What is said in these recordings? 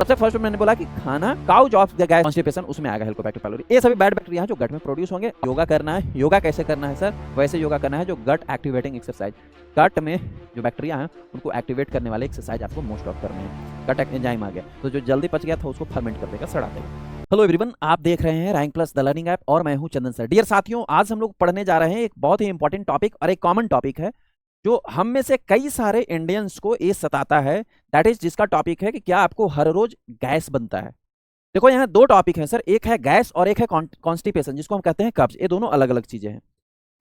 सबसे फर्स्ट मैंने बोला कि खाना cause of the gas constipation, उसमें आएगा हेलिकोबैक्टर पाइलोरी। ये सभी बैड बैक्टीरिया जो गट में प्रोड्यूस होंगे। योगा करना है। योगा कैसे करना है सर? वैसे योगा करना है जो गट एक्टिवेटिंग एक्सरसाइज, गट में जो बैक्टीरिया हैं उनको एक्टिवेट करने वाले एक्सरसाइज आपको मोस्ट ऑफ करने हैं। गट एंजाइम आ गया तो जो जल्दी पच गया था उसको फर्मेंट कर देगा, सड़ा देगा। हेलो एवरीवन, आप देख रहे हैं rank plus the learning app और मैं हूं चंदन सर। डियर साथियों, आज हम लोग पढ़ने जा रहे हैं एक बहुत ही इंपॉर्टेंट टॉपिक और एक कॉमन टॉपिक है जो हम में से कई सारे इंडियंस को ये सताता है। दैट इज जिसका टॉपिक है कि क्या आपको हर रोज गैस बनता है। देखो यहाँ दो टॉपिक हैं सर, एक है गैस और एक है कॉन्स्टिपेशन जिसको हम कहते हैं कब्ज। ये दोनों अलग अलग चीजें हैं।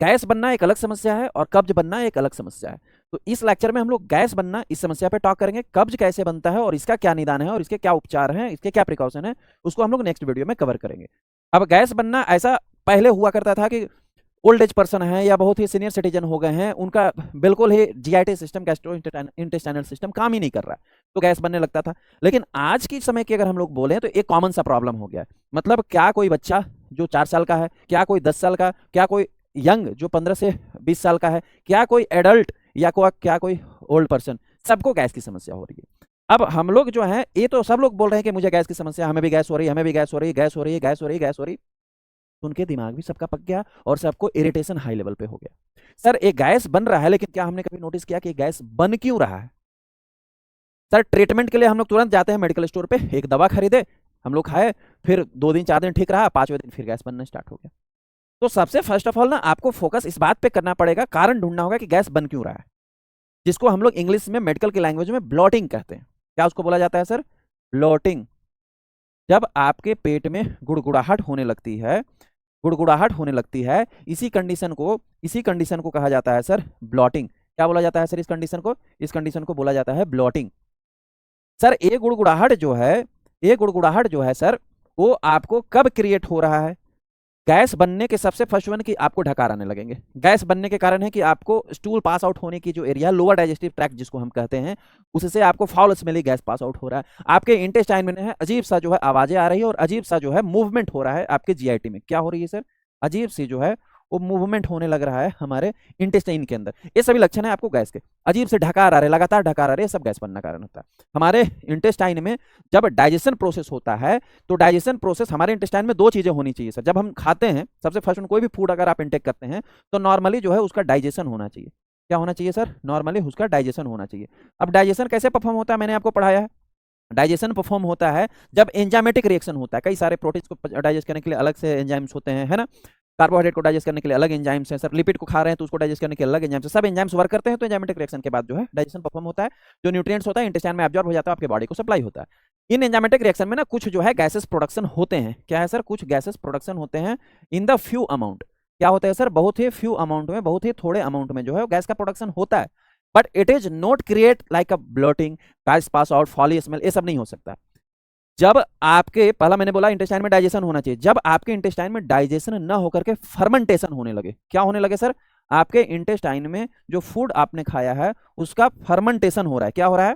गैस बनना एक अलग समस्या है और कब्ज बनना एक अलग समस्या है। तो इस लेक्चर में हम लोग गैस बनना इस समस्या पे टॉक करेंगे, कब्ज कैसे बनता है और इसका क्या निदान है और इसके क्या उपचार हैं, इसके क्या प्रिकॉशन है, उसको हम लोग नेक्स्ट वीडियो में कवर करेंगे। अब गैस बनना ऐसा पहले हुआ करता था कि ओल्ड एज पर्सन है या बहुत ही सीनियर सिटीजन हो गए हैं, उनका बिल्कुल ही GIT system, gastro intestinal system काम ही नहीं कर रहा है, तो गैस बनने लगता था। लेकिन आज की समय की अगर हम लोग बोलें तो एक कॉमन सा प्रॉब्लम हो गया है। मतलब क्या कोई बच्चा जो 4 साल का है, क्या कोई 10 साल का, क्या कोई यंग जो 15 से 20 साल का है, क्या कोई एडल्ट या क्या कोई ओल्ड पर्सन, सबको गैस की समस्या हो रही है। अब हम लोग जो है ये तो सब लोग बोल रहे हैं कि मुझे गैस की समस्या, हमें भी गैस हो रही है, हमें भी गैस हो रही है, गैस हो रही है, गैस हो रही है, गैस हो रही है। उनके दिमाग भी सबका पक गया और सबको इरिटेशन हाई लेवल पे हो गया। सर एक गैस बन रहा है, लेकिन क्या हमने कभी नोटिस किया कि गैस बन क्यों रहा है? सर ट्रीटमेंट के लिए हम लोग तुरंत जाते हैं मेडिकल स्टोर पे, एक दवा खरीदे, हम लोग खाए, फिर 2 दिन 4 दिन ठीक रहा, 5वें दिन फिर गैस बनना स्टार्ट हो गया। तो सबसे फर्स्ट ऑफ ऑल ना आपको फोकस इस बात पे करना पड़ेगा, कारण ढूंढना होगा कि गैस बन क्यों रहा है, जिसको हम लोग इंग्लिश में मेडिकल की लैंग्वेज में ब्लॉटिंग कहते हैं। क्या उसको बोला जाता है सर? ब्लॉटिंग। जब आपके पेट में गुड़गुड़ाहट होने लगती है, गुड़गुड़ाहट होने लगती है, इसी कंडीशन को कहा जाता है सर ब्लॉटिंग। क्या बोला जाता है सर इस कंडीशन को बोला जाता है ब्लॉटिंग। सर ये गुड़गुड़ाहट जो है सर, वो आपको कब क्रिएट हो रहा है? गैस बनने के सबसे फर्स्ट वन की आपको ढकार आने लगेंगे। गैस बनने के कारण है कि आपको स्टूल पास आउट होने की जो एरिया, लोअर डाइजेस्टिव ट्रैक्ट जिसको हम कहते हैं, उससे आपको foul smelly gas pass out हो रहा है। आपके इंटेस्टाइन में है अजीब सा जो है आवाजें आ रही है और अजीब सा जो है मूवमेंट हो रहा है आपके जीआईटी में। क्या हो रही है सर? अजीब सी जो है वो मूवमेंट होने लग रहा है हमारे इंटेस्टाइन के अंदर। ये सभी लक्षण है आपको गैस के। अजीब से ढकार आ रहे, लगातार ढकार आ रहे, सब गैस बनना कारण होता है। हमारे इंटेस्टाइन में जब डाइजेशन प्रोसेस होता है तो डाइजेशन प्रोसेस हमारे इंटेस्टाइन में 2 चीजें होनी चाहिए सर। जब हम खाते हैं सबसे फर्स्ट कोई भी फूड अगर आप इंटेक करते हैं तो नॉर्मली जो है उसका डाइजेशन होना चाहिए। क्या होना चाहिए सर? नॉर्मली उसका डाइजेशन होना चाहिए। अब डाइजेशन कैसे परफॉर्म होता है मैंने आपको पढ़ाया है। डाइजेशन परफॉर्म होता है जब एंजाइमेटिक रिएक्शन होता है। कई सारे प्रोटीन्स को डाइजेस्ट करने के लिए अलग से एंजाइम्स होते हैं, है ना। कार्बोहाइड्रेट को डाइजेस्ट करने के लिए अलग एंजाइम्स हैं सर। लिपिड को खा रहे हैं तो उसको डाइजेस्ट करने के लिए अलग एंजाइम्स हैं। सब एंजाइम्स वर्क करते हैं तो एंजाइमेटिक रिएक्शन के बाद जो है डाइजेशन परफॉर्म होता है। जो न्यूट्रिएंट्स होता है इंटेस्टाइन में एब्जॉर्ब हो जाता है, आपके बॉडी को सप्लाई होता है। इन एंजाइमेटिक रिएक्शन में ना कुछ जो है गैसेस प्रोडक्शन होते हैं। क्या है सर? कुछ गैसेस प्रोडक्शन होते हैं इन द फ्यू अमाउंट। क्या होता है सर? बहुत ही फ्यू अमाउंट में, बहुत ही थोड़े अमाउंट में जो है गैस का प्रोडक्शन होता है। But it is not create like a bloating, gas pass out, foul smell, ये सब नहीं हो सकता। जब आपके, पहला मैंने बोला इंटेस्टाइन में डाइजेशन होना चाहिए, जब आपके इंटेस्टाइन में डाइजेशन ना होकर के फर्मेंटेशन होने लगे। क्या होने लगे सर? आपके इंटेस्टाइन में जो फूड आपने खाया है उसका फर्मेंटेशन हो रहा है। क्या हो रहा है?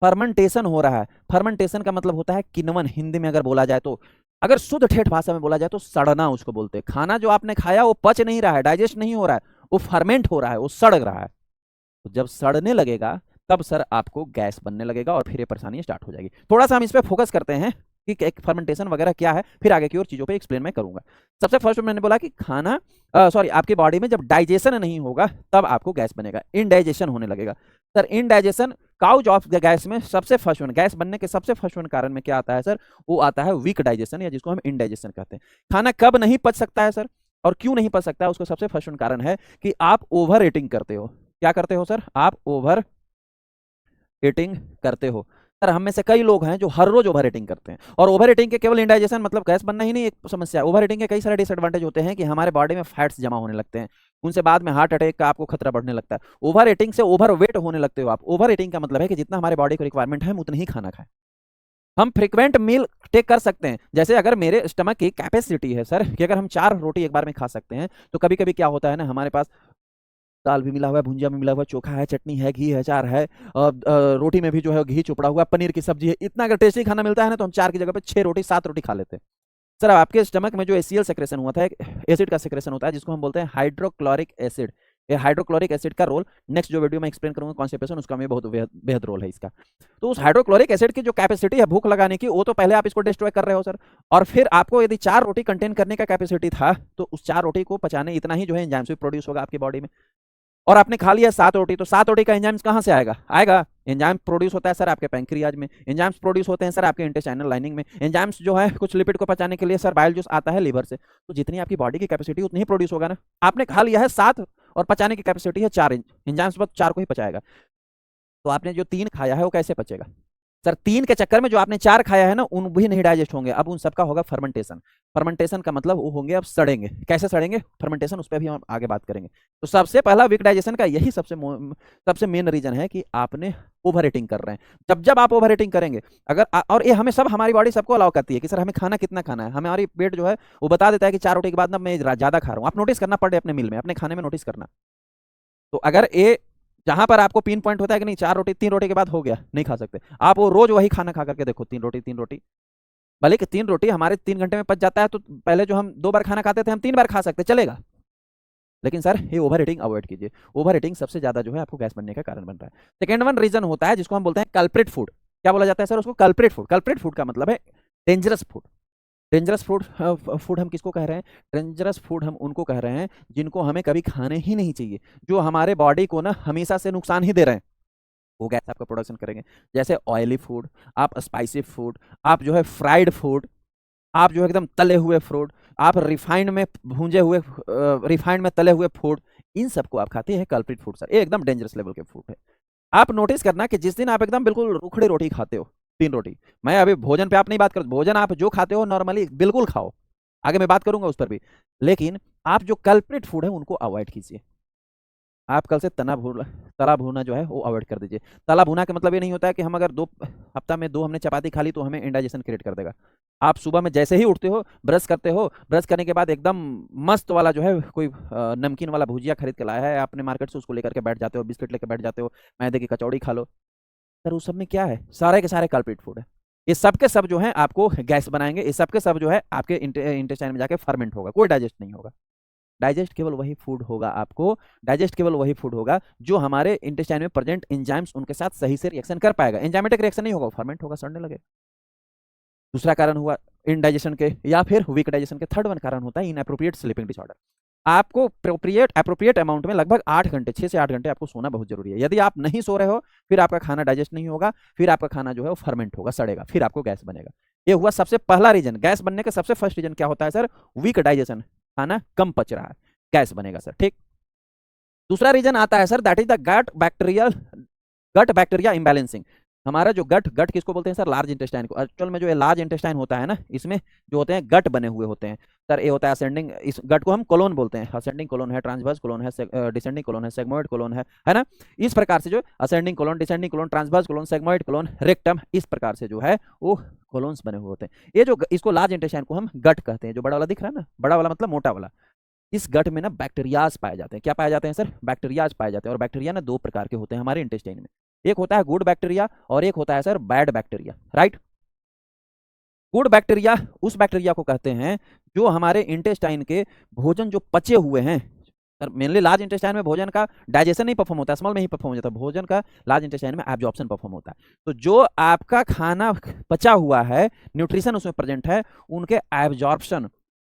फर्मेंटेशन हो रहा है। फर्मेंटेशन का मतलब होता है किण्वन, हिंदी में अगर बोला जाए तो, अगर शुद्ध ठेठ भाषा में बोला जाए तो सड़ना उसको बोलते हैं। खाना जो आपने खाया वो पच नहीं रहा है, डाइजेस्ट नहीं हो रहा है, वो फर्मेंट हो रहा है, वो सड़ रहा है। तो जब सड़ने लगेगा तब सर आपको गैस बनने लगेगा और फिर ये परेशानी स्टार्ट हो जाएगी। थोड़ा सा हम इस पे फोकस करते हैं कि फर्मेंटेशन वगैरह क्या है, फिर आगे की और चीजों पे एक्सप्लेन मैं करूंगा। सबसे फर्स्ट मैंने बोला कि खाना आपकी बॉडी में जब डाइजेशन नहीं होगा तब आपको गैस बनेगा, इनडाइजेशन होने लगेगा। Sir indigestion cause of the gas में सबसे फर्स्ट वन, गैस बनने के सबसे फर्स्ट वन कारण में क्या आता है सर? वो आता है वीक डाइजेशन, या जिसको हम इनडाइजेशन कहते हैं। खाना कब नहीं पच सकता है सर और क्यों नहीं पच सकता है? उसका सबसे फर्स्ट वन कारण है कि आप ओवर ईटिंग करते हो। क्या करते हो सर? आप ओवर ईटिंग करते हो। सर हम में से कई लोग हैं जो हर रोज ओवर ईटिंग करते हैं, और ओवर ईटिंग के केवल इंडाइजेशन मतलब गैस बनना ही नहीं एक समस्या। ओवर ईटिंग के कई सारे डिसएडवांटेज होते हैं कि हमारे बॉडी में फैट्स जमा होने लगते हैं, उनसे बाद में हार्ट अटैक का आपको खतरा बढ़ने लगता है। ओवर ईटिंग से ओवर वेट होने लगते हो आप। ओवर ईटिंग का मतलब है कि जितना हमारे बॉडी को रिक्वायरमेंट है हम उतना ही खाना खाएं। हम फ्रिक्वेंट मील टेक कर सकते हैं। जैसे अगर मेरे स्टमक की कैपेसिटी है सर कि अगर हम 4 रोटी एक बार में खा सकते हैं, तो कभी कभी क्या होता है ना, हमारे पास दाल भी मिला हुआ है, भुंजिया भी मिला हुआ है, चोखा है, चटनी है, घी है, अचार है, रोटी में भी जो है घी चुपड़ा हुआ, पनीर की सब्जी है। इतना अगर टेस्टी खाना मिलता है ना तो हम 4 की जगह पे 6 रोटी 7 रोटी खा लेते हैं। सर आपके स्टमक में जो एसीएल सेक्रेशन हुआ था, एक एसिड का सेक्रेशन होता है जिसको हम बोलते हैं हाइड्रोक्लोरिक एसिड। ये हाइड्रोक्लोरिक एसिड का रोल नेक्स्ट जो वीडियो में एक्सप्लेन करूंगा कॉन्स्टिपेशन, उसका में बहुत बेहद रोल है इसका। तो उस हाइड्रोक्लोरिक एसिड की जो कैपेसिटी है भूख लगाने की, वो तो पहले आप इसको डिस्ट्रॉय कर रहे हो सर, और फिर आपको यदि 4 रोटी कंटेन करने का कैपेसिटी था तो उस 4 रोटी को पचाने इतना ही जो है एंजाइम्स भी प्रोड्यूस होगा आपकी बॉडी में। और आपने खा लिया 7 रोटी, तो 7 रोटी का एंजाइम्स कहां से आएगा एंजाइम प्रोड्यूस होता है सर आपके पैंक्रियाज में, एंजाइम्स प्रोड्यूस होते हैं सर आपके इंटेस्टाइनल लाइनिंग में, एंजाइम्स जो है कुछ लिपिड को पचाने के लिए सर बाइल जूस आता है लीवर से। तो जितनी आपकी बॉडी की कैपेसिटी उतनी ही प्रोड्यूस होगा ना। आपने खा लिया है 7 और पचाने की कैपेसिटी है 4, एंजाइम्स बस 4 को ही पचाएगा। तो आपने जो 3 खाया है वो कैसे पचेगा सर? 3 के चक्कर में जो आपने 4 खाया है ना, उन भी नहीं डाइजेस्ट होंगे। अब उन सबका होगा फर्मेंटेशन। फर्मेंटेशन का मतलब वो होंगे अब सड़ेंगे। कैसे सड़ेंगे फर्मेंटेशन, उस पर भी हम आगे बात करेंगे। तो सबसे पहला वीक डाइजेशन का यही सबसे मेन रीजन है कि आपने ओवर ईटिंग कर रहे हैं। जब आप ओवर ईटिंग करेंगे, अगर और ये हमें सब, हमारी बॉडी सबको अलाउ करती है कि सर हमें खाना कितना खाना है। हमारी पेट जो है वो बता देता है कि 4 रोटी के बाद ना मैं ज्यादा खा रहा हूँ। आप नोटिस करना पर डे अपने मील में, अपने खाने में नोटिस करना। तो अगर ये जहां पर आपको पिन पॉइंट होता है कि नहीं 4 रोटी 3 रोटी के बाद हो गया, नहीं खा सकते आप, वो रोज वही खाना खा करके देखो, 3 रोटी, भले कि 3 रोटी हमारे 3 घंटे में पच जाता है, तो पहले जो हम 2 बार खाना खाते थे हम 3 बार खा सकते, चलेगा। लेकिन सर ये ओवर ईटिंग अवॉइड कीजिए। ओवर ईटिंग सबसे ज्यादा जो है आपको गैस बनने का कारण बन रहा है। सेकेंड वन रीजन होता है जिसको हम बोलते हैं कल्प्रिट फूड। क्या बोला जाता है सर उसको? Culprit food. कल्प्रिट फूड का मतलब है डेंजरस फूड। डेंजरस फूड हम किसको कह रहे हैं? डेंजरस फूड हम उनको कह रहे हैं जिनको हमें कभी खाने ही नहीं चाहिए, जो हमारे बॉडी को ना हमेशा से नुकसान ही दे रहे हैं, वो गैस आपका प्रोडक्शन करेंगे। जैसे ऑयली फूड, आप स्पाइसी फूड, आप जो है फ्राइड फूड, आप जो है एकदम तले हुए फूड, आप रिफाइंड में भूंजे हुए, रिफाइंड में तले हुए फूड, इन सबको आप खाते हैं कल्प्रिट फूड सर। ये एकदम डेंजरस लेवल के फूड है। आप नोटिस करना कि जिस दिन आप एकदम बिल्कुल रुखड़ी रोटी खाते हो, 3 रोटी, मैं अभी भोजन पे आप नहीं बात कर, भोजन आप जो खाते हो नॉर्मली बिल्कुल खाओ, आगे मैं बात करूंगा उस पर भी, लेकिन आप जो कल्प्रिट फूड है उनको अवॉइड कीजिए। आप कल से तला भुना जो है वो अवॉइड कर दीजिए। तला भुना का मतलब ये नहीं होता है कि हम अगर 2 हफ्ता में 2 हमने चपाती खा ली तो हमें इंडाइजेशन क्रिएट कर देगा। आप सुबह में जैसे ही उठते हो, ब्रश करते हो, ब्रश करने के बाद एकदम मस्त वाला जो है कोई नमकीन वाला भुजिया खरीद के लाया है आपने मार्केट से, उसको लेकर के बैठ जाते हो, बिस्किट लेकर बैठ जाते हो, मैदे की कचौड़ी खा लो सर। उस सब में क्या है? सारे के सारे कल्प्रिट फूड है। ये सब के सब जो है आपको गैस बनाएंगे, ये सब के सब जो है आपके इंटेस्टाइन में जाके फर्मेंट होगा, कोई डाइजेस्ट नहीं होगा। डाइजेस्ट केवल वही फूड होगा, आपको डाइजेस्ट केवल वही फूड होगा जो हमारे इंटेस्टाइन में प्रेजेंट एंजाइम्स उनके साथ सही से रिएक्शन कर पाएगा। एंजाइमेटिक रिएक्शन नहीं होगा, फर्मेंट होगा, सड़ने लगेगा। दूसरा कारण हुआ इनडाइजेशन के या फिर वीक डाइजेशन के। थर्ड वन कारण होता है इनएप्रोप्रिएट स्लीपिंग डिसऑर्डर। आपको एप्रोप्रिएट अमाउंट में लगभग 8 घंटे, 6 से 8 घंटे आपको सोना बहुत जरूरी है। यदि आप नहीं सो रहे हो, फिर आपका खाना डाइजेस्ट नहीं होगा, फिर आपका खाना जो है वो फर्मेंट होगा, सड़ेगा, फिर आपको गैस बनेगा। ये हुआ सबसे पहला रीजन। गैस बनने का सबसे फर्स्ट रीजन क्या होता है सर? वीक डाइजेशन, खाना कम पच रहा है, गैस बनेगा सर। ठीक। दूसरा रीजन आता है sir, that is the gut bacteria imbalancing. हमारा जो गट किसको बोलते हैं सर? लार्ज इंटेस्टाइन को। एक्चुअल में जो ये लार्ज इंटेस्टाइन होता है ना, इसमें जो होते हैं गट बने हुए होते हैं सर। ये होता है असेंडिंग, इस गट को हम कोलोन बोलते हैं। असेंडिंग कोलोन है, ट्रांसवर्स कोलोन है, डिसेंडिंग कोलोन है, सेगमोइड कोलोन है ना। इस प्रकार से जो ascending colon, descending colon, transverse colon, sigmoid colon, rectum, इस प्रकार से जो है वो कोलोन्स बने हुए होते हैं। ये जो इसको लार्ज इंटेस्टाइन को हम गट कहते हैं। जो बड़ा वाला दिख रहा है ना, बड़ा वाला मतलब मोटा वाला, इस गट में ना बैक्टीरियाज पाए जाते हैं। क्या पाए जाते हैं सर? बैक्टीरियाज पाए जाते हैं। और बैक्टीरिया ना 2 प्रकार के होते हैं हमारे इंटेस्टाइन में। एक होता है गुड बैक्टीरिया और एक होता है sir bad bacteria, right. Good bacteria उस बैक्टीरिया को कहते हैं जो हमारे इंटेस्टाइन के भोजन जो पचे हुए हैं सर, मेनली लार्ज इंटेस्टाइन में भोजन का डाइजेशन नहीं परफॉर्म होता है, स्मॉल में ही परफॉर्म होता है। भोजन का लार्ज इंटेस्टाइन में एब्जॉर्प्शन परफॉर्म होता है। तो जो आपका खाना पचा हुआ है, न्यूट्रिशन उसमें प्रेजेंट है, उनके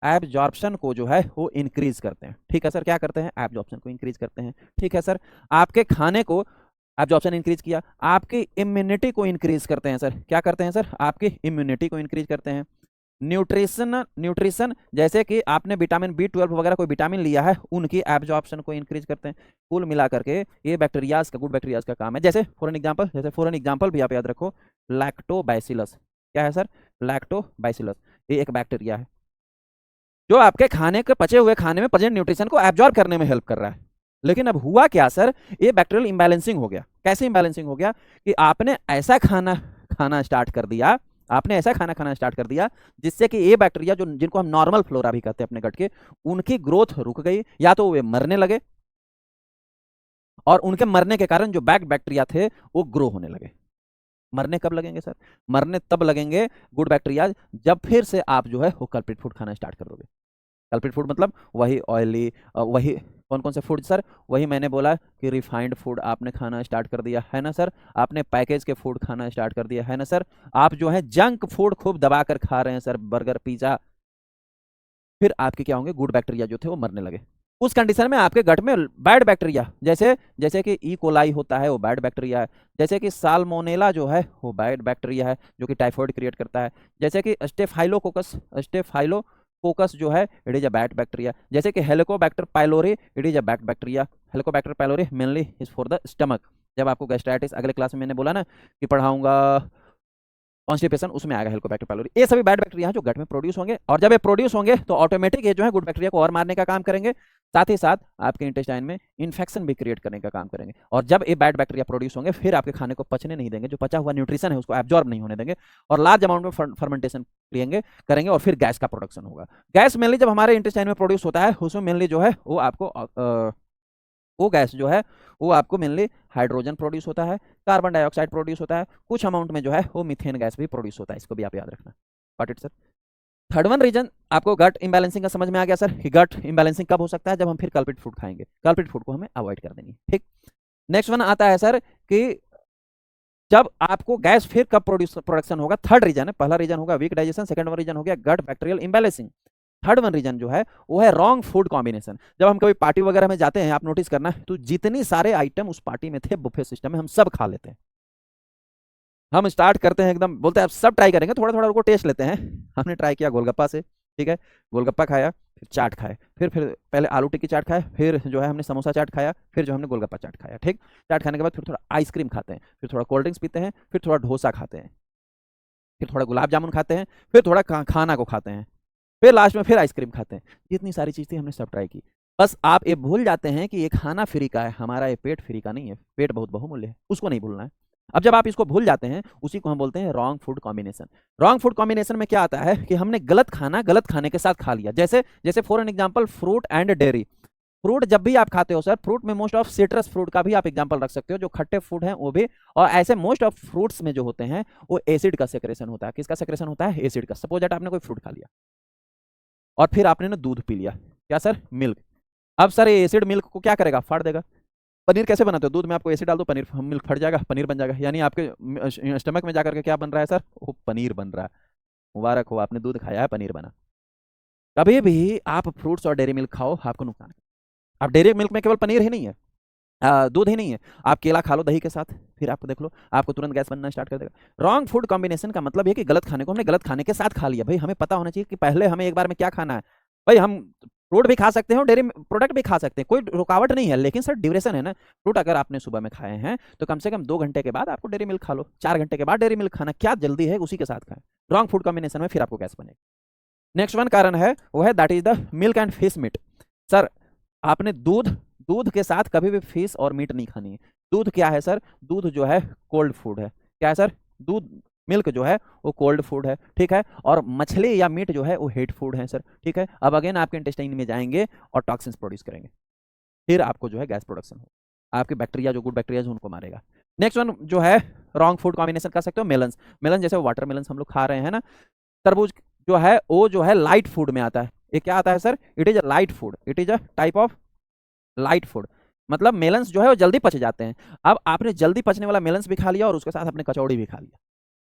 एब्जॉर्प्शन को जो है वो इंक्रीज करते हैं। ठीक है सर, क्या करते हैं? एब्जॉर्प्शन को इंक्रीज करते हैं। ठीक है सर, आपके खाने को एब्जॉर्प्शन इंक्रीज किया, आपकी इम्यूनिटी को इंक्रीज करते हैं सर। क्या करते हैं सर? आपकी इम्यूनिटी को इंक्रीज करते हैं। न्यूट्रिशन जैसे कि आपने विटामिन B12 वगैरह कोई विटामिन लिया है, उनकी एब्जॉर्प्शन को इंक्रीज करते हैं। कुल मिला करके ये बैक्टीरियाज का, गुड बैक्टीरियाज का काम है। जैसे फॉर एन एग्जांपल भी आप याद रखो, लैक्टोबैसिलस। क्या है सर? लैक्टोबैसिलस, ये एक बैक्टीरिया है जो आपके खाने के, पचे हुए खाने में प्रेजेंट न्यूट्रिशन को एब्जॉर्ब करने में हेल्प कर रहा है। लेकिन अब हुआ क्या सर? ये बैक्टीरियल इम्बैलेंसिंग हो गया। कैसे इम्बैलेंसिंग हो गया? कि आपने ऐसा खाना खाना स्टार्ट कर दिया जिससे कि ये बैक्टीरिया जो, जिनको हम नॉर्मल फ्लोरा भी कहते हैं अपने गट के, उनकी ग्रोथ रुक गई, या तो वे मरने लगे, और उनके मरने के कारण जो बैड बैक्टीरिया थे वो ग्रो होने लगे। मरने कब लगेंगे सर? मरने तब लगेंगे गुड बैक्टीरिया जब फिर से आप जो है वो कल्प्रिट फूड खाना स्टार्ट कर दोगे। कल्प्रिट फूड मतलब वही ऑयली, वही कौन कौन से फूड सर, वही मैंने बोला कि रिफाइंड फूड आपने खाना स्टार्ट कर दिया है ना सर, आपने पैकेज के फूड खाना स्टार्ट कर दिया है ना सर, आप जो है जंक फूड खूब दबा कर खा रहे हैं सर, बर्गर पिज्जा, फिर आपके क्या होंगे, गुड बैक्टीरिया जो थे वो मरने लगे। उस कंडीशन में आपके गट में बैड बैक्टीरिया, जैसे जैसे कि ई कोलाई होता है वो बैड बैक्टीरिया है, जैसे कि साल्मोनेला जो है वो बैड बैक्टीरिया है जो कि टाइफॉइड क्रिएट करता है, जैसे कि स्टेफाइलोकोकस जो है it is a bad bacteria, जैसे कि Helicobacter pylori it is a bad bacteria. Helicobacter pylori mainly is for the stomach. जब आपको गैस्ट्राइटिस अगले क्लास में मैंने बोला ना कि पढ़ाऊंगा कॉन्स्टिपेशन, उसमें आएगा हेलिकोबैक्टर पाइलोरी। ये सभी बैड बैक्टीरिया जो गट में प्रोड्यूस होंगे, और जब ये प्रोड्यूस होंगे तो ऑटोमेटिक ये जो है गुड बैक्टीरिया को और मारने का काम करेंगे, साथ ही साथ आपके इंटेस्टाइन में इन्फेक्शन भी क्रिएट करने का काम करेंगे। और जब ये बैड बैक्टीरिया प्रोड्यूस होंगे फिर आपके खाने को पचने नहीं देंगे, जो पचा हुआ न्यूट्रिशन है उसको एब्जॉर्ब नहीं होने देंगे, और लार्ज अमाउंट में फर्मेंटेशन करेंगे और फिर गैस का प्रोडक्शन होगा। गैस मेनली जब हमारे इंटेस्टाइन में प्रोड्यूस होता है उसमें मेनली जो है वो आपको वो गैस जो है वो आपको मेनली हाइड्रोजन प्रोड्यूस होता है, कार्बन डाइऑक्साइड प्रोड्यूस होता है, कुछ अमाउंट में जो है वो मीथेन गैस भी प्रोड्यूस होता है, इसको भी आप याद रखना। Got it sir. Third one reason आपको गट इम्बैलेंसिंग का समझ में आ गया सर, कि गट इम्बैलेंसिंग कब हो सकता है, जब हम फिर कल्प्रिट फूड खाएंगे, कल्प्रिट फूड को हमें अवॉइड कर देंगे। ठीक, नेक्स्ट वन आता है सर कि जब आपको गैस फिर कब प्रोडक्शन होगा। थर्ड रीजन है, पहला रीजन होगा weak digestion, second one reason हो गया gut bacterial imbalancing, third one reason जो है वो है रॉन्ग फूड कॉम्बिनेशन। जब हम कभी पार्टी वगैरह में जाते हैं, आप नोटिस करना, तो जितनी सारे आइटम उस पार्टी में थे बुफे सिस्टम में हम सब खा लेते हैं। हम स्टार्ट करते हैं एकदम, बोलते हैं आप सब ट्राई करेंगे, थोड़ा थोड़ा उनको टेस्ट लेते हैं। हमने ट्राई किया गोलगप्पा से, ठीक है, गोलगप्पा खाया, फिर चाट खाए, फिर पहले आलू टिक्की चाट खाए, फिर जो है हमने समोसा चाट खाया, फिर जो हमने गोलगप्पा चाट खाया। ठीक, चाट खाने के बाद फिर थोड़ा आइसक्रीम खाते हैं, फिर थोड़ा कोल्ड ड्रिंक्स पीते हैं, फिर थोड़ा डोसा खाते हैं, फिर थोड़ा गुलाब जामुन खाते हैं, फिर थोड़ा खाना को खाते हैं, फिर लास्ट में फिर आइसक्रीम खाते हैं। जितनी सारी चीज़ थी हमने सब ट्राई की। बस आप ये भूल जाते हैं कि ये खाना फ्री का है, हमारा ये पेट फ्री का नहीं है, पेट बहुत बहुमूल्य है, उसको नहीं भूलना है। अब जब आप इसको भूल जाते हैं, उसी को हम बोलते हैं wrong food combination. Wrong food combination में क्या आता है कि हमने गलत खाना गलत खाने के साथ खा लिया। जैसे जैसे for an example fruit and dairy. Fruit जब भी आप खाते हो सर, फ्रूट में मोस्ट ऑफ सिट्रस फ्रूट का भी आप एग्जांपल रख सकते हो, जो खट्टे फ्रूट हैं वो भी, और ऐसे मोस्ट ऑफ फ्रूट्स में जो होते हैं वो एसिड का सेक्रेशन होता है। किसका सेक्रेशन होता है? एसिड का। सपोज दैट आपने कोई फ्रूट खा लिया और फिर आपने ना दूध पी लिया, क्या सर? मिल्क। अब सर ये एसिड मिल्क को क्या करेगा? फाड़ देगा। पनीर कैसे बनाते हो? दूध में आपको एसिड डाल दो, पनीर मिल्क फट जाएगा, पनीर बन जाएगा। यानी आपके स्टमक में जाकर के क्या बन रहा है सर? वो पनीर बन रहा है। मुबारक हो, आपने दूध खाया है, पनीर बना। कभी भी आप फ्रूट्स और डेयरी मिल्क खाओ, आपको नुकसान है। अब डेयरी मिल्क में केवल पनीर ही नहीं है, दूध ही नहीं है, आप केला खा लो दही के साथ, फिर आपको देख लो आपको तुरंत गैस बनना स्टार्ट कर देगा। रॉन्ग फूड कॉम्बिनेशन का मतलब है कि गलत खाने को हमने गलत खाने के साथ खा लिया। भाई हमें पता होना चाहिए कि पहले हमें एक बार में क्या खाना है। भाई हम फ्रूट भी खा सकते हैं और डेयरी प्रोडक्ट भी खा सकते हैं, कोई रुकावट नहीं है, लेकिन सर ड्यूरेशन है ना। फ्रूट अगर आपने सुबह में खाए हैं तो कम से कम 2 घंटे के बाद आपको डेयरी मिल्क खा लो, 4 घंटे के बाद डेयरी मिल्क खाना, क्या जल्दी है, उसी के साथ खाएं। रॉन्ग फूड कॉम्बिनेशन में फिर आपको गैस बनेगा। नेक्स्ट वन कारण है वो है that is the milk and fish meet. Sir आपने दूध के साथ कभी भी फिश और मीट नहीं खानी है। दूध क्या है सर? दूध जो है कोल्ड फूड है। क्या है सर? दूध, मिल्क जो है वो कोल्ड फूड है, ठीक है। और मछली या मीट जो है वो हीट फूड है सर, ठीक है। अब अगेन आपके इंटेस्टाइन में जाएंगे और टॉक्सिन्स प्रोड्यूस करेंगे, फिर आपको जो है गैस प्रोडक्शन हो, आपके बैक्टीरिया जो गुड बैक्टीरिया है उनको मारेगा। नेक्स्ट वन जो है रॉन्ग फूड कॉम्बिनेशन कर सकते हो, मेलन्स। मेलन जैसे वाटर मेलन हम लोग खा रहे हैं ना, तरबूज जो है वो जो है लाइट फूड में आता है। ये क्या आता है sir? It is a light food, it is a type of light food. मतलब मेलन्स जो है वो जल्दी पच जाते हैं। अब आपने जल्दी पचने वाला मेलन्स भी खा लिया और उसके साथ आपने कचौड़ी भी खा लिया।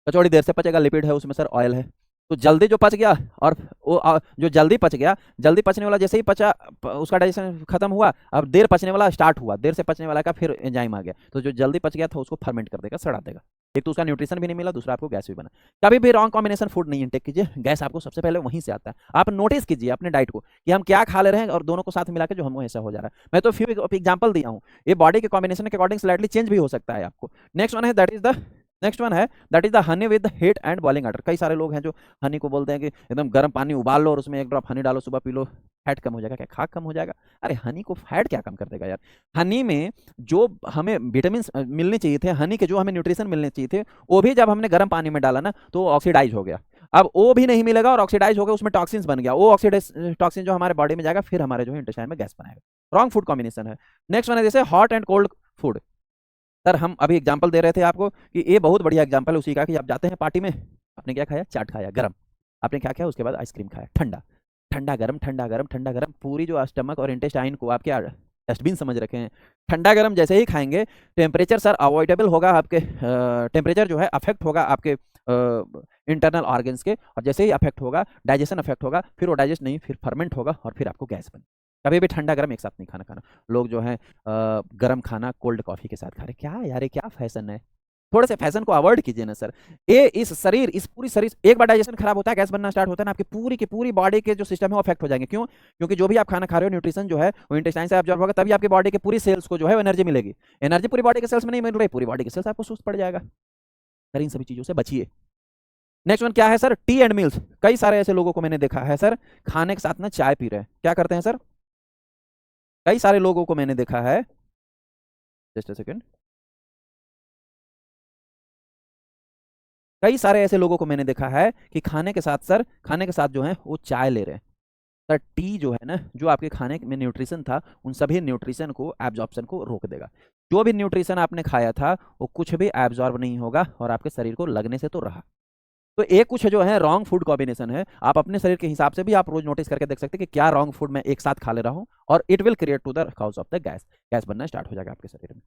कचौड़ी देर से पचेगा, लिपिड है उसमें सर, ऑयल है, तो जल्दी जो पच गया, और वो जो जल्दी पच गया, जल्दी पचने वाला जैसे ही पचा उसका डाइजेशन खत्म हुआ, अब देर पचने वाला स्टार्ट हुआ, देर से पचने वाला का फिर एंजाइम आ गया, तो जो जल्दी पच गया था उसको फर्मेंट कर देगा, सड़ा देगा। एक तो उसका न्यूट्रिशन भी नहीं मिला, दूसरा आपको गैस भी बना। कभी भी रॉन्ग कॉम्बिनेशन फूड नहीं इंटेक कीजिए, गैस आपको सबसे पहले वहीं से आता है। आप नोटिस कीजिए अपने डाइट को कि हम क्या खा ले रहे हैं और दोनों को साथ मिला के जो हमको ऐसा हो जा रहा है। मैं तो फ्यू एग्जाम्पल दिया हूँ, ये बॉडी के कॉम्बिनेशन के अकॉर्डिंग स्लाइटली चेंज भी हो सकता है आपको। नेक्स्ट वन है that is the honey with heat and boiling water. कई सारे लोग हैं जो हनी को बोलते हैं कि एकदम गर्म पानी उबाल लो और उसमें 1 ड्रॉप हनी डालो, सुबह पी लो, फैट कम हो जाएगा। क्या खाक कम हो जाएगा? अरे हनी को फैट क्या कम कर देगा यार? हनी में जो हमें विटामिन मिलने चाहिए थे, हनी के जो हमें न्यूट्रिशन मिलने चाहिए थे, वो भी जब हमने गर्म पानी में डाला ना तो ऑक्सीडाइज हो गया। अब वो भी नहीं मिलेगा और ऑक्सीडाइज हो गया, उसमें टॉक्सिन्स बन गया, वो ऑक्सीडाइज टॉक्सिन जो हमारे बॉडी में जाएगा फिर हमारे जो है इंटेस्टाइन में गैस बनाएगा। रॉन्ग फूड कॉम्बिनेशन है। नेक्स्ट वन है जैसे hot and cold food. Sir हम अभी एग्जाम्पल दे रहे थे आपको कि ये बहुत बढ़िया एग्जाम्पल है उसी का, कि आप जाते हैं पार्टी में, आपने क्या खाया? चाट खाया गरम, आपने क्या खाया? उसके बाद आइसक्रीम खाया ठंडा। ठंडा गर्म ठंडा गर्म ठंडा गर्म, पूरी जो स्टमक और इंटेस्टाइन को आपके डस्टबिन समझ रखे हैं। ठंडा गर्म जैसे ही खाएंगे टेम्परेचर सर अवॉइडेबल होगा, आपके टेम्परेचर जो है अफेक्ट होगा आपके इंटरनल ऑर्गन्स के, और जैसे ही अफेक्ट होगा डाइजेशन अफेक्ट होगा, फिर वो डाइजेस्ट नहीं फिर फर्मेंट होगा और फिर आपको गैस बने। कभी भी ठंडा गर्म एक साथ नहीं खाना खाना। लोग जो है गर्म खाना कोल्ड कॉफी के साथ खा रहे, क्या यार ये क्या फैशन है। थोड़े से फैशन को अवॉइड कीजिए ना सर। ये इस शरीर इस पूरी शरीर एक बार डाइजेशन खराब होता है, गैस बनना स्टार्ट होता है ना, आपकी पूरी की पूरी बॉडी के जो सिस्टम है वो अफेक्ट हो जाएंगे। क्यों? क्योंकि जो भी आप खाना खा रहे हो न्यूट्रिशन जो है वो इंटेस्टाइन से एब्जॉर्ब होगा, तभी आपकी बॉडी के पूरी सेल्स को जो है एनर्जी मिलेगी। एनर्जी पूरी बॉडी के सेल्स में नहीं मिल रही, पूरी बॉडी के सेल्स आपको सुस्त पड़ जाएगा। सर इन सभी चीजों से बचिए। नेक्स्ट वन क्या है सर? T and mills. कई सारे ऐसे लोगों को मैंने देखा है सर खाने के साथ ना चाय पी रहे हैं। क्या करते हैं सर? कई सारे लोगों को मैंने देखा है, जस्ट अ सेकंड, कई सारे ऐसे लोगों को मैंने देखा है कि खाने के साथ सर, खाने के साथ जो है वो चाय ले रहे हैं। सर टी जो है ना, जो आपके खाने में न्यूट्रिशन था उन सभी न्यूट्रिशन को एब्जॉर्प्शन को रोक देगा। जो भी न्यूट्रिशन आपने खाया था वो कुछ भी एब्जॉर्ब नहीं होगा और आपके शरीर को लगने से तो रहा। तो एक कुछ जो है रॉन्ग फूड कॉम्बिनेशन है, आप अपने शरीर के हिसाब से भी आप रोज नोटिस करके देख सकते हैं कि क्या रॉन्ग फूड मैं एक साथ खा ले रहा हूँ, और it will create to the cause of the gas. Gas बनना स्टार्ट हो जाएगा आपके शरीर में,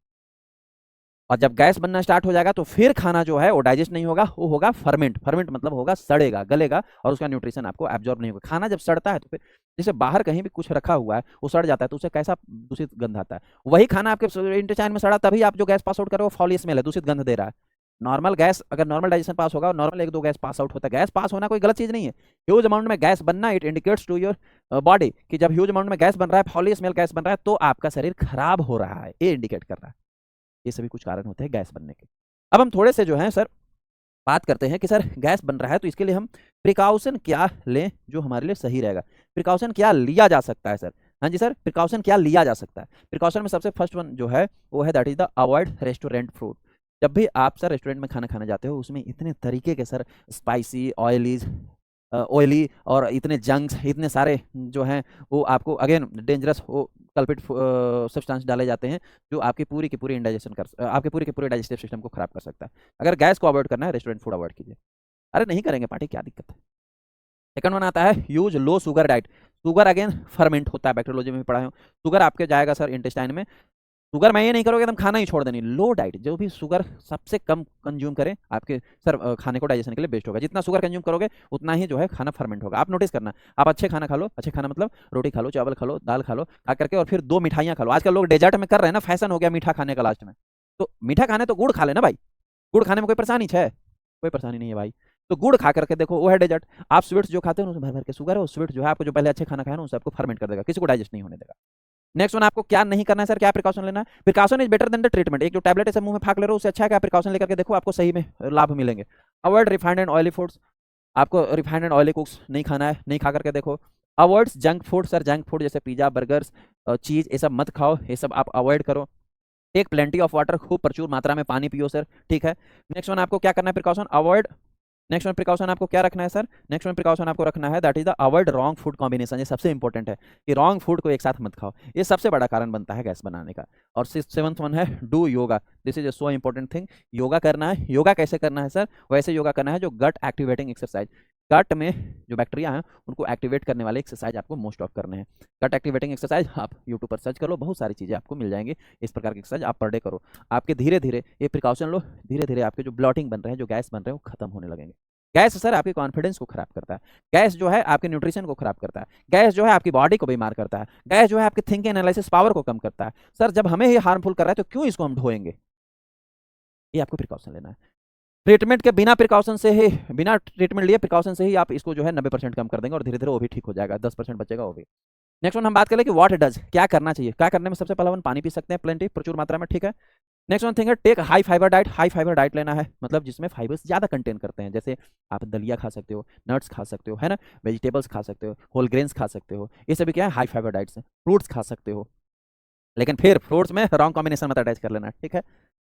और जब गैस बनना स्टार्ट हो जाएगा तो फिर खाना जो है वो डाइजेस्ट नहीं होगा, वो होगा फर्मेंट। फर्मेंट मतलब होगा सड़ेगा गलेगा, और उसका न्यूट्रिशन आपको एब्जॉर्ब नहीं होगा। खाना जब सड़ता है तो फिर जैसे बाहर कहीं भी कुछ रखा हुआ है वो सड़ जाता है तो उसे कैसा दूषित गंध आता है। वही खाना आपके इंटेस्टाइन में सड़ा, तभी आप जो गैस पास आउट कर रहे हो फॉली स्मेल है, दूषित गंध दे रहा है। नॉर्मल गैस अगर नॉर्मल डाइजेशन पास होगा, नॉर्मल एक दो गैस पास आउट होता है। गैस पास होना कोई गलत चीज नहीं है। ह्यूज अमाउंट में गैस बनना it indicates to your body कि जब ह्यूज अमाउंट में गैस बन रहा है, फॉली स्मेल गैस बन रहा है, तो आपका शरीर खराब हो रहा है, ये इंडिकेट कर रहा है। ये सभी कुछ कारण होते हैं गैस बनने के। अब हम थोड़े से जो है सर बात करते हैं कि सर गैस बन रहा है तो इसके लिए हम प्रिकॉशन क्या लें जो हमारे लिए सही रहेगा। प्रिकॉशन क्या लिया जा सकता है सर? हाँ जी सर, प्रिकॉशन क्या लिया जा सकता है? प्रिकॉशन में सबसे फर्स्ट वन जो है वो है that is the avoid restaurant food. जब भी आप सर रेस्टोरेंट में खाना खाने जाते हो उसमें इतने तरीके के सर स्पाइसी ऑयली और इतने जंक्स इतने सारे जो हैं वो आपको अगेन डेंजरस वो कल्पिट सब्सटेंस डाले जाते हैं जो आपकी पूरी की पूरी इंडाइजेशन आपके पूरे के पूरे डाइजेस्टिव सिस्टम को खराब कर सकता है। अगर गैस को अवॉइड करना है रेस्टोरेंट फूड अवॉइड कीजिए। अरे नहीं करेंगे पार्टी, क्या दिक्कत है? सेकंड वन आता है use low sugar diet. Sugar again ferment होता है, बैक्टीरियोलॉजी में भी पढ़ा हूँ। शुगर आपके जाएगा सर इंटेस्टाइन में। शुगर मैं ये नहीं करोगे एकदम खाना ही छोड़ देनी, लो डाइट, जो भी शुगर सबसे कम कंज्यूम करें आपके सर खाने को डाइजेशन के लिए बेस्ट होगा। जितना शुगर कंज्यूम करोगे उतना ही जो है खाना फर्मेंट होगा। आप नोटिस करना, आप अच्छे खाना खा लो, अच्छे खाना मतलब रोटी खा लो, चावल खा लो, दाल खा लो, खा करके और फिर दो मिठाइयाँ खा लो। आजकल लोग डेजर्ट में कर रहे हैं ना, फैशन हो गया मीठा खाने का लास्ट में। तो मीठा खाने तो गुड़ खा लेना भाई, गुड़ खाने में कोई परेशानी है? कोई परेशानी नहीं है भाई। तो गुड़ खा करके देखो वो है डेजर्ट। आप स्वीट्स जो खाते हो उसमें भर भर के शुगर है, वो स्वीट जो है आपको जो पहले अच्छे खाना खाया ना उसे आपको फर्मेंट कर देगा, किसी को डाइजेस्ट नहीं होने देगा। नेक्स्ट वन आपको क्या नहीं करना है सर, क्या प्रिकॉशन लेना है? Precaution is better than the treatment. एक जो टैबलेट ऐसे मुंह में फाक ले रहे हो उससे अच्छा है कि आप प्रिकॉशन लेकर के देखो, आपको सही में लाभ मिलेंगे। Avoid refined and oily foods. आपको रिफाइंड एंड ऑयली कुक्स नहीं खाना है, नहीं खा करके देखो। Avoids junk food. Sir junk food जैसे पिज्जा बर्गर्स चीज ये सब मत खाओ, ये सब आप अवॉइड करो। टेक प्लेंटी ऑफ वाटर, खूब प्रचुर मात्रा में पानी पियो सर, ठीक है। नेक्स्ट वन आपको क्या करना है precaution? Avoid. Next one precaution आपको क्या रखना है सर? नेक्स्ट वन प्रिकॉशन आपको रखना है that is the avoid wrong food combination. ये सबसे इंपॉर्टेंट है कि रॉन्ग फूड को एक साथ मत खाओ, ये सबसे बड़ा कारण बनता है गैस बनाने का। और सेवंथ वन है do yoga. This is a so important thing. Yoga करना है। योगा कैसे करना है सर? वैसे योगा करना है जो गट एक्टिवेटिंग एक्सरसाइज, गट में जो बैक्टीरिया हैं उनको एक्टिवेट करने वाले एक्सरसाइज आपको मोस्ट ऑफ करने हैं। गट एक्टिवेटिंग एक्सरसाइज आप यूट्यूब पर सर्च करो, बहुत सारी चीज़ें आपको मिल जाएंगी। इस प्रकार की एक्सरसाइज आप पर डे करो, आपके धीरे धीरे ये प्रिकॉशन लो, धीरे धीरे आपके जो ब्लॉटिंग बन रहे हैं, जो गैस बन रहे हैं वो खत्म होने लगेंगे। गैस सर आपके कॉन्फिडेंस को खराब करता है, गैस जो है आपके न्यूट्रिशन को खराब करता है, गैस जो है आपकी बॉडी को बीमार करता है, गैस जो है आपकी थिंकिंग एनालिसिस पावर को कम करता है। सर जब हमें ये हार्मफुल कर रहा है तो क्यों इसको हम ढोएंगे? ये आपको प्रिकॉशन लेना है। ट्रीटमेंट के बिना प्रिकॉशन से ही, बिना ट्रीटमेंट लिए प्रिकॉशन से ही आप इसको जो है 90% कम कर देंगे और धीरे धीरे वो भी ठीक हो जाएगा, 10% बचेगा वो भी। नेक्स्ट वन हम बात करें कि व्हाट डज, क्या करना चाहिए। क्या करने में सबसे पहला वन पानी पी सकते हैं प्लेंटी प्रचुर मात्रा में, ठीक है। नेक्स्ट वन थिंग है take high fibre diet. High fibre diet लेना है मतलब जिसमें फाइबर्स ज़्यादा कंटेन करते हैं, जैसे आप दलिया खा सकते हो, नट्स खा सकते हो, है ना, वेजिटेबल्स खा सकते हो, होल ग्रेन्स खा सकते हो, ये सभी क्या है हाई फाइबर डाइट्स हैं। फ्रूट्स खा सकते हो, लेकिन फिर फ्रूट्स में रॉन्ग कॉम्बिनेशन मत अटैच कर लेना, ठीक है।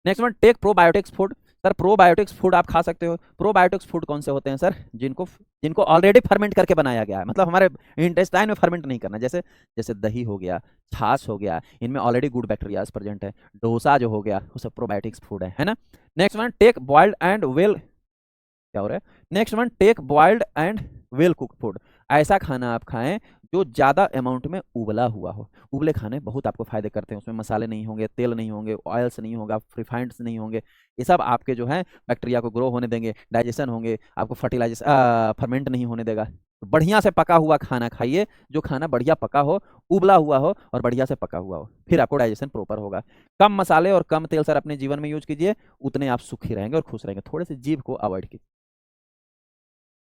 Next one take probiotics food. Sir probiotics food आप खा सकते हो। प्रोबायोटिक्स फूड कौन से होते हैं सर? जिनको ऑलरेडी फर्मेंट करके बनाया गया है, मतलब हमारे इंटेस्टाइन में फर्मेंट नहीं करना, जैसे जैसे दही हो गया, छाछ हो गया, इनमें ऑलरेडी गुड बैक्टीरियाज प्रेजेंट है। डोसा जो हो गया वो सब प्रोबायोटिक्स फूड है ना। Next one take boiled and well, क्या हो रहा है? Next one take boiled and well cook food. ऐसा खाना आप खाएं जो ज़्यादा अमाउंट में उबला हुआ हो। उबले खाने बहुत आपको फायदे करते हैं, उसमें मसाले नहीं होंगे, तेल नहीं होंगे, ऑयल्स नहीं होगा, रिफाइंड्स नहीं होंगे। ये सब आपके जो है बैक्टीरिया को ग्रो होने देंगे, डाइजेशन होंगे, आपको फर्मेंट नहीं होने देगा। तो बढ़िया से पका हुआ खाना खाइए, जो खाना बढ़िया पका हो, उबला हुआ हो और बढ़िया से पका हुआ हो, फिर आपको डाइजेशन प्रॉपर होगा। कम मसाले और कम तेल सर अपने जीवन में यूज कीजिए, उतने आप सुखी रहेंगे और खुश रहेंगे। थोड़े से जीभ को अवॉइड कीजिए।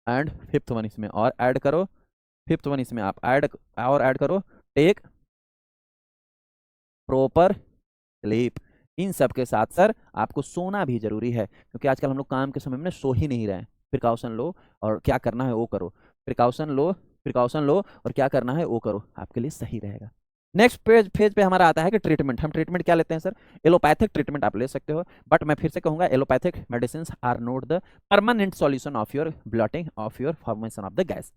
एंड फिफ्थ वन इसमें और ऐड करो, फिफ्थ वन इसमें आप ऐड करो, टेक प्रॉपर स्लीप। इन सब के साथ सर आपको सोना भी जरूरी है, क्योंकि आजकल हम लोग काम के समय में सो ही नहीं रहे हैं। प्रिकॉशन लो और क्या करना है वो करो, प्रिकॉशन लो और क्या करना है वो करो, आपके लिए सही रहेगा। नेक्स्ट फेज पे हमारा आता है कि ट्रीटमेंट। हम ट्रीटमेंट क्या लेते हैं सर? एलोपैथिक ट्रीटमेंट आप ले सकते हो, बट मैं फिर से कहूंगा allopathic medicine are not the permanent solution of your bloating of your formation of the gas.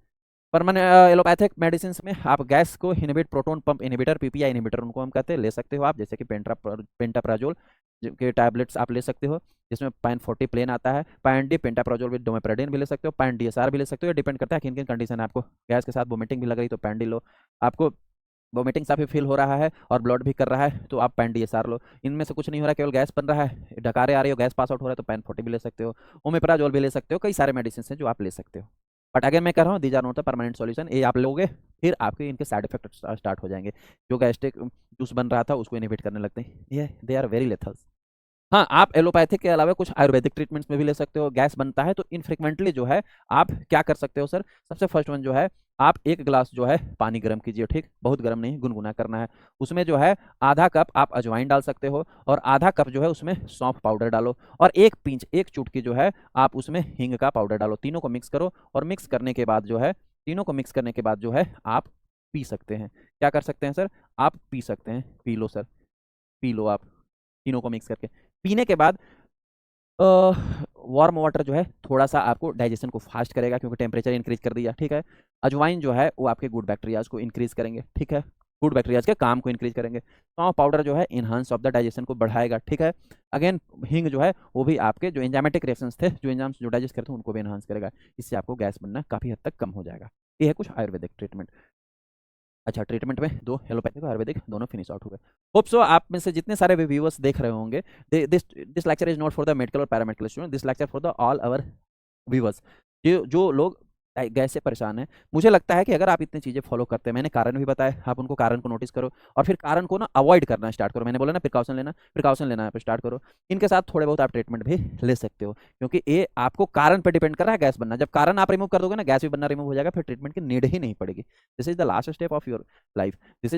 Permanent allopathic medicine में आप गैस को inhibit, proton pump inhibitor, PPI inhibitor उनको हम कहते हैं, ले सकते हो आप, जैसे कि पेंटाप्राजोल के टैबलेट्स आप ले सकते हो, जिसमें पैन 40 प्लेन आता है। पैन डी पेंटाप्राजोल विद डोमेप्रेडिन भी ले सकते हो, पैन डीएसआर भी ले सकते हो। डिपेंड करता है किन किन कंडीशन है आपको गैस के साथ वोमिटिंग भी लग रही तो पैन डी लो, आपको वोमिटिंग सा भी फील हो रहा है और ब्लड भी कर रहा है तो आप पैन डीएसआर लो। इनमें से कुछ नहीं हो रहा है, केवल गैस बन रहा है, डकारे आ रही हो, गैस पास आउट हो रहा है तो पैन 40 भी ले सकते हो, ओमेप्राजोल भी ले सकते हो। कई सारे मेडिसिन हैं जो आप ले सकते हो, बट अगर मैं कह रहा हूँ these are not the permanent solution. ये आप लोगे फिर आपके इनके साइड इफेक्ट स्टार्ट हो जाएंगे। जो गैस्ट्रिक जूस बन रहा था उसको इनहिबिट करने लगते हैं, ये दे आर वेरी लेथल। हाँ, आप एलोपैथिक के अलावा कुछ आयुर्वेदिक ट्रीटमेंट्स में भी ले सकते हो। गैस बनता है तो इनफ्रिक्वेंटली जो है आप क्या कर सकते हो सर? सबसे फर्स्ट वन जो है, आप एक गिलास जो है पानी गर्म कीजिए, ठीक, बहुत गर्म नहीं, गुनगुना करना है। उसमें जो है आधा कप आप अजवाइन डाल सकते हो और आधा कप जो है उसमें सौंफ पाउडर डालो और एक पिंच, एक चुटकी जो है आप उसमें हींग का पाउडर डालो। तीनों को मिक्स करो और मिक्स करने के बाद जो है, तीनों को मिक्स करने के बाद जो है आप पी सकते हैं। क्या कर सकते हैं सर? आप पी सकते हैं, P low sir, P low आप तीनों को मिक्स करके। पीने के बाद वार्म वाटर जो है थोड़ा सा आपको डाइजेशन को फास्ट करेगा, क्योंकि टेम्परेचर इंक्रीज कर दिया, ठीक है। अजवाइन जो है वो आपके गुड बैक्टीरियाज को इंक्रीज करेंगे, ठीक है, गुड बैक्टीरियाज के काम को इंक्रीज करेंगे। सौंफ पाउडर जो है इनहांस ऑफ द डाइजेशन को बढ़ाएगा, ठीक है। अगेन हींग जो है वो भी आपके जो एंजाइमेटिक रिएक्शंस थे, जो एंजाइम्स जो डाइजेस्ट करते हैं उनको भी इनहांस करेगा। इससे आपको गैस बनना काफ़ी हद तक कम हो जाएगा। ये है कुछ आयुर्वेदिक ट्रीटमेंट। अच्छा, ट्रीटमेंट में दो एलोपैथिक और आयुर्वेदिक दोनों फिनिश आउट हो गए। होप सो आप में से जितने सारे व्यूअर्स देख रहे होंगे, this lecture is not for the medical और paramedical student, this lecture for the all our viewers. जो लोग गैस से परेशान है, मुझे लगता है कि अगर आप इतनी चीज़ें फॉलो करते हैं, मैंने कारण भी बताया, आप उनको कारण को नोटिस करो और फिर कारण को ना अवॉइड करना स्टार्ट करो। मैंने बोला ना प्रिकॉशन लेना आप स्टार्ट करो। इनके साथ थोड़े बहुत आप ट्रीटमेंट भी ले सकते हो, क्योंकि ये आपको कारण पर डिपेंड कर रहा है गैस बनना। जब कारण आप रिमूव कर दोगे ना, गैस भी बनना रिमूव हो जाएगा, फिर ट्रीटमेंट की नीड ही नहीं पड़ेगी। This is the last step of your life, these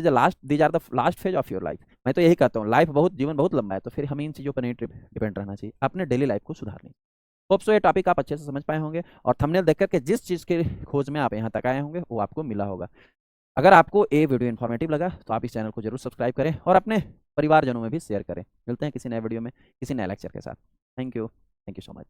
are the last phase of your life. मैं तो यही कहता हूँ, जीवन बहुत लंबा है, तो फिर हमें इन चीज़ों पर नहीं डिपेंड रहना चाहिए, अपने डेली लाइफ को सुधारने। होप सो ये टॉपिक आप अच्छे से समझ पाए होंगे और थंबनेल देख करके जिस चीज़ की खोज में आप यहाँ तक आए होंगे वो आपको मिला होगा। अगर आपको ये वीडियो इन्फॉर्मेटिव लगा तो आप इस चैनल को जरूर सब्सक्राइब करें और अपने परिवारजनों में भी शेयर करें। मिलते हैं किसी नए वीडियो में किसी नए लेक्चर के साथ। Thank you so much.